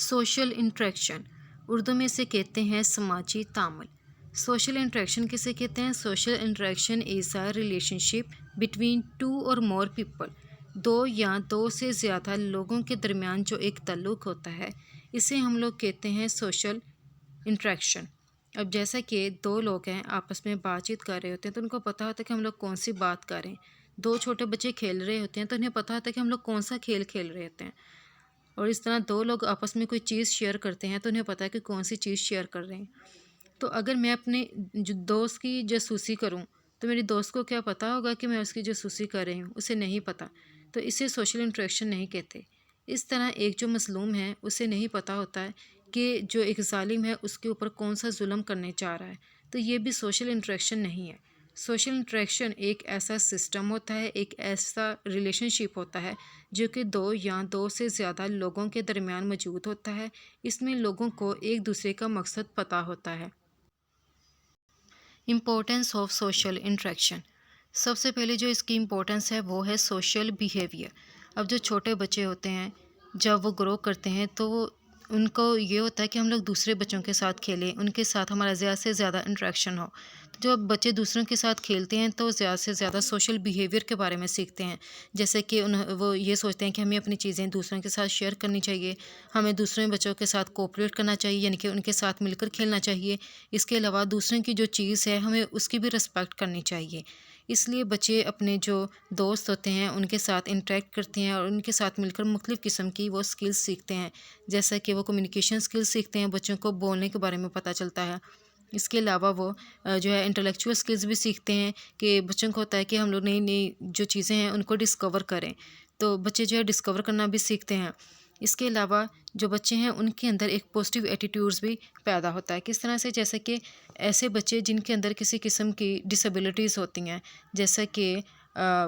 Social interaction Urdu में इसे कहते हैं समाजी तामुल। सोशल इंटरेक्शन किसे कहते हैं? Social interaction is a relationship between two और मोर पीपल। दो या दो से ज़्यादा लोगों के दरमियान जो एक ताल्लुक़ होता है, इसे हम लोग कहते हैं सोशल इंटरेक्शन। अब जैसा कि दो लोग हैं आपस में बातचीत कर रहे होते हैं तो उनको पता होता है कि हम लोग कौन सी बात कर रहे हैं। दो छोटे बच्चे खेल रहे होते हैं तो उन्हें पता होता है कि हम लोग कौन सा खेल खेल रहे होते हैं। और इस तरह दो लोग आपस में कोई चीज़ शेयर करते हैं तो उन्हें पता है कि कौन सी चीज़ शेयर कर रहे हैं। तो अगर मैं अपने जो दोस्त की जासूसी करूं तो मेरी दोस्त को क्या पता होगा कि मैं उसकी जासूसी कर रही हूं? उसे नहीं पता। तो इसे सोशल इंटरेक्शन नहीं कहते। इस तरह एक जो मज़लूम है उसे नहीं पता होता है कि जो एक ज़ालिम है उसके ऊपर कौन सा जुल्म करने चाह रहा है, तो ये भी सोशल इंटरेक्शन नहीं है। सोशल इंटरेक्शन एक ऐसा सिस्टम होता है, एक ऐसा रिलेशनशिप होता है जो कि दो या दो से ज़्यादा लोगों के दरमियान मौजूद होता है। इसमें लोगों को एक दूसरे का मकसद पता होता है। Importance of social interaction. सबसे पहले जो इसकी इम्पोर्टेंस है वो है सोशल बिहेवियर। अब जो छोटे बच्चे होते हैं जब वो ग्रो करते हैं तो उनको ये होता है कि हम लोग दूसरे बच्चों के साथ खेलें, उनके साथ हमारा ज़्यादा से ज़्यादा इंटरेक्शन हो। तो जब बच्चे दूसरों के साथ खेलते हैं तो ज़्यादा से ज़्यादा सोशल बिहेवियर के बारे में सीखते हैं। जैसे कि वो ये सोचते हैं कि हमें अपनी चीज़ें दूसरों के साथ शेयर करनी चाहिए, हमें दूसरे बच्चों के साथ कोऑपरेट करना चाहिए, यानी कि उनके साथ मिलकर खेलना चाहिए। इसके अलावा दूसरों की जो चीज़ है हमें उसकी भी रिस्पेक्ट करनी चाहिए। इसलिए बच्चे अपने जो दोस्त होते हैं उनके साथ इंटरेक्ट करते हैं और उनके साथ मिलकर मुख्तलिफ़ किस्म की वो स्किल्स सीखते हैं। जैसा कि वो कम्युनिकेशन स्किल्स सीखते हैं, बच्चों को बोलने के बारे में पता चलता है। इसके अलावा वो जो है इंटेलेक्चुअल स्किल्स भी सीखते हैं कि बच्चों को होता है कि हम लोग नई नई जो चीज़ें हैं उनको डिस्कवर करें। तो बच्चे जो है डिस्कवर करना भी सीखते हैं। इसके अलावा जो बच्चे हैं उनके अंदर एक पॉजिटिव एटीट्यूड्स भी पैदा होता है। किस तरह से? जैसे कि ऐसे बच्चे जिनके अंदर किसी किस्म की डिसेबिलिटीज़ होती हैं, जैसा कि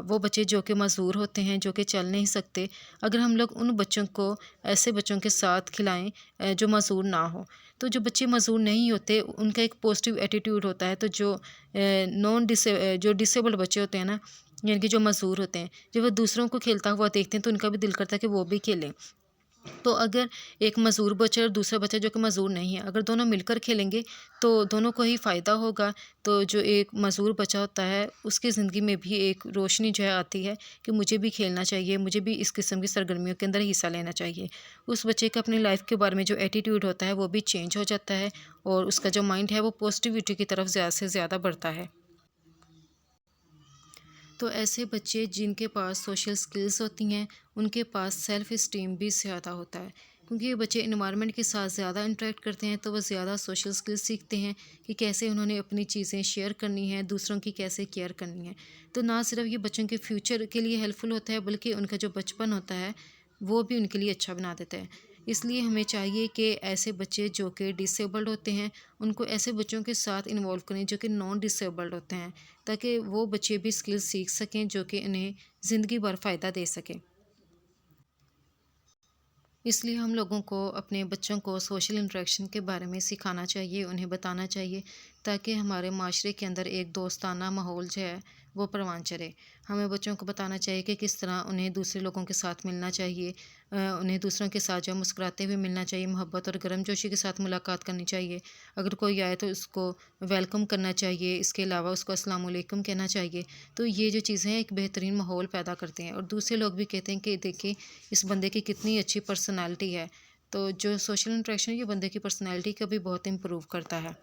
वो बच्चे जो कि मजबूर होते हैं, जो कि चल नहीं सकते, अगर हम लोग उन बच्चों को ऐसे बच्चों के साथ खिलाएं जो मजबूर ना हो, तो जो बच्चे मजबूर नहीं होते उनका एक पॉजिटिव एटीट्यूड होता है। तो जो डिसेबल्ड बच्चे होते हैं ना, यानी कि जो मजबूर होते हैं, जब वो दूसरों को खेलता हुआ देखते हैं तो उनका भी दिल करता है कि वो भी खेलें। तो अगर एक मज़दूर बच्चा और दूसरा बच्चा जो कि मज़दूर नहीं है, अगर दोनों मिलकर खेलेंगे तो दोनों को ही फ़ायदा होगा। तो जो एक मज़दूर बच्चा होता है उसकी ज़िंदगी में भी एक रोशनी जो है आती है कि मुझे भी खेलना चाहिए, मुझे भी इस किस्म की सरगर्मियों के अंदर हिस्सा लेना चाहिए। उस बच्चे का अपनी लाइफ के बारे में जो एटीट्यूड होता है वो भी चेंज हो जाता है और उसका जो माइंड है वो पॉजिटिविटी की तरफ ज़्यादा से ज़्यादा बढ़ता है। तो ऐसे बच्चे जिनके पास सोशल स्किल्स होती हैं उनके पास सेल्फ़ इस्टीम भी ज़्यादा होता है, क्योंकि ये बच्चे इन्वायरमेंट के साथ ज़्यादा इंटरेक्ट करते हैं तो वो ज़्यादा सोशल स्किल्स सीखते हैं कि कैसे उन्होंने अपनी चीज़ें शेयर करनी है, दूसरों की कैसे केयर करनी है। तो ना सिर्फ ये बच्चों के फ्यूचर के लिए हेल्पफुल होता है बल्कि उनका जो बचपन होता है वो भी उनके लिए अच्छा बना देता है। इसलिए हमें चाहिए कि ऐसे बच्चे जो कि डिसेबल्ड होते हैं उनको ऐसे बच्चों के साथ इन्वॉल्व करें जो कि नॉन डिसेबल्ड होते हैं, ताकि वो बच्चे भी स्किल्स सीख सकें जो कि उन्हें ज़िंदगी भर फ़ायदा दे सकें। इसलिए हम लोगों को अपने बच्चों को सोशल इंटरेक्शन के बारे में सिखाना चाहिए, उन्हें बताना चाहिए, ताकि हमारे माशरे के अंदर एक दोस्ताना माहौल जो है वो परवान चले। हमें बच्चों को बताना चाहिए कि किस तरह उन्हें दूसरे लोगों के साथ मिलना चाहिए, उन्हें दूसरों के साथ जो है मुस्कुराते हुए मिलना चाहिए, मोहब्बत और गर्मजोशी के साथ मुलाकात करनी चाहिए। अगर कोई आए तो उसको वेलकम करना चाहिए, इसके अलावा उसको अस्सलाम वालेकुम कहना चाहिए। तो ये जो चीज़ें हैं एक बेहतरीन माहौल पैदा करते हैं और दूसरे लोग भी कहते हैं कि देखिए इस बंदे की कितनी अच्छी पर्सनैलिटी है। तो जो सोशल इंटरेक्शन ये बंदे की पर्सनैलिटी को भी बहुत इम्प्रूव करता है।